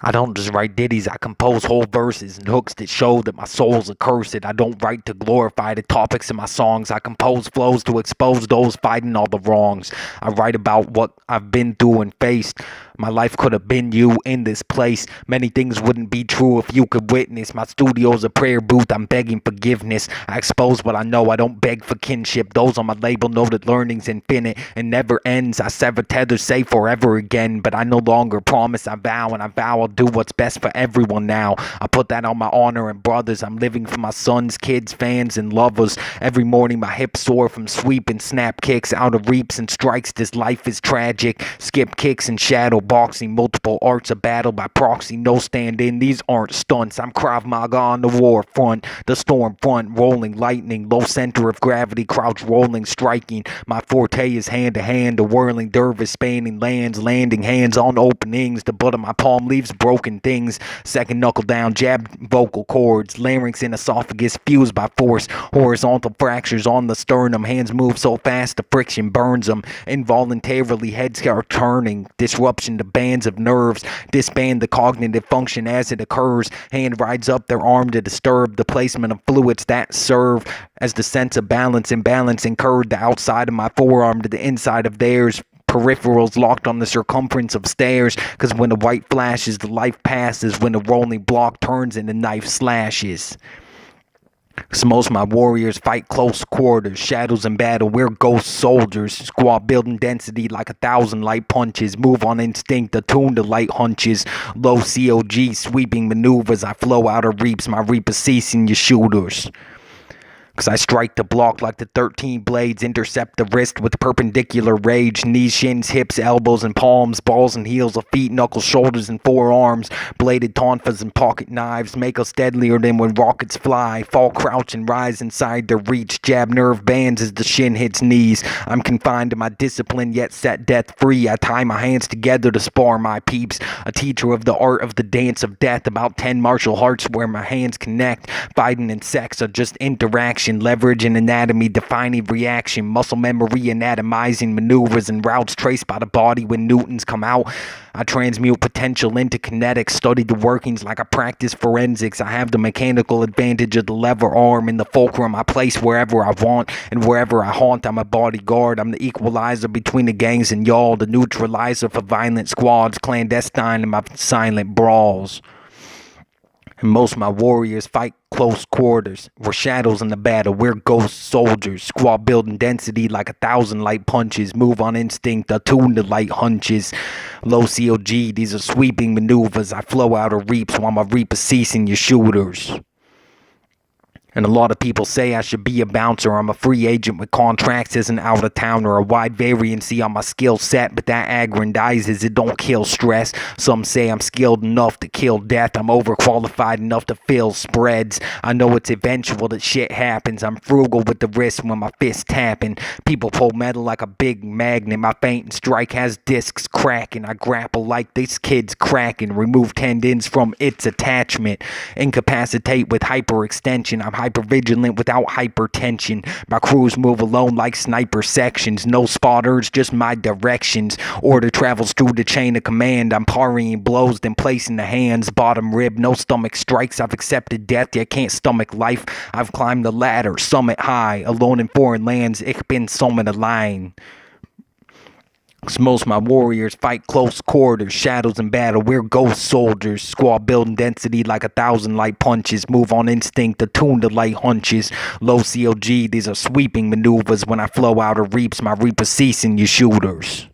I don't just write ditties, I compose whole verses and hooks that show that my soul's accursed. I don't write to glorify the topics in my songs, I compose flows to expose those fighting all the wrongs. I write about what I've been through and faced. My life could have been you in this place. Many things wouldn't be true if you could witness. My studio's a prayer booth, I'm begging forgiveness. I expose what I know, I don't beg for kinship. Those on my label know that learning's infinite and never ends. I sever tethers, say forever again, but I no longer promise, I vow, and I vow I'll do what's best for everyone now. I put that on my honor and brothers. I'm living for my sons, kids, fans, and lovers. Every morning my hips sore from sweeping snap kicks out of reaps and strikes. This life is tragic. Skip kicks and shadow boxing, multiple arts of battle by proxy, no stand-in. These aren't stunts. I'm Krav Maga on the war front, the storm front, rolling lightning, low center of gravity, crouch rolling, striking. My forte is hand-to-hand, a whirling dervish spanning lands, landing hands on openings. The butt of my palm leaves broken things. Second knuckle down, jab vocal cords, larynx and esophagus fused by force. Horizontal fractures on the sternum. Hands move so fast the friction burns them. Involuntarily heads are turning. Disruption to bands of nerves. Disband the cognitive function as it occurs. Hand rides up their arm to disturb the placement of fluids that serve as the sense of balance. Imbalance incurred the outside of my forearm to the inside of theirs. Peripherals locked on the circumference of stairs, cause when the white flashes the life passes, when the rolling block turns and the knife slashes. Cause most of my warriors fight close quarters, shadows in battle, we're ghost soldiers. Squad building density like 1,000 light punches, move on instinct, attuned to light hunches. Low COG sweeping maneuvers, I flow out of reaps, my reaper ceasing your shooters. Cause I strike the block like the 13 blades, intercept the wrist with perpendicular rage. Knees, shins, hips, elbows, and palms, balls and heels of feet, knuckles, shoulders, and forearms. Bladed tonfas and pocket knives make us deadlier than when rockets fly. Fall, crouch, and rise inside their reach. Jab nerve bands as the shin hits knees. I'm confined to my discipline, yet set death free. I tie my hands together to spar my peeps. A teacher of the art of the dance of death. About 10 martial arts where my hands connect. Fighting and sex are just interaction. Leverage and anatomy defining reaction, muscle memory anatomizing maneuvers and routes traced by the body when newtons come out. I transmute potential into kinetics, study the workings like I practice forensics. I have the mechanical advantage of the lever arm. In the fulcrum I place wherever I want, and wherever I haunt I'm a bodyguard. I'm the equalizer between the gangs and y'all, the neutralizer for violent squads, clandestine in my silent brawls. And most of my warriors fight close quarters. We're shadows in the battle, we're ghost soldiers. Squad building density like 1,000 light punches. Move on instinct, attuned to light hunches. Low COG, these are sweeping maneuvers. I flow out of reaps while my reaper ceasing your shooters. And a lot of people say I should be a bouncer. I'm a free agent with contracts as an out-of-towner. A wide variancy on my skill set, but that aggrandizes, it don't kill stress. Some say I'm skilled enough to kill death. I'm overqualified enough to fill spreads. I know it's eventual that shit happens. I'm frugal with the wrist when my fist tapping. People pull metal like a big magnet. My feint and strike has discs cracking. I grapple like this kid's cracking. Remove tendons from its attachment. Incapacitate with hyperextension. I'm hypervigilant without hypertension. My crews move alone like sniper sections. No spotters, just my directions. Order travels through the chain of command. I'm parrying blows, then placing the hands. Bottom rib, no stomach strikes. I've accepted death, yet can't stomach life. I've climbed the ladder, summit high. Alone in foreign lands, ich bin sommen allein. Cause most of my warriors fight close quarters, shadows in battle, we're ghost soldiers. Squad building density like 1,000 light punches. Move on instinct, attuned to light hunches. Low COG, these are sweeping maneuvers. When I flow out of reaps, my reaper ceasing your shooters.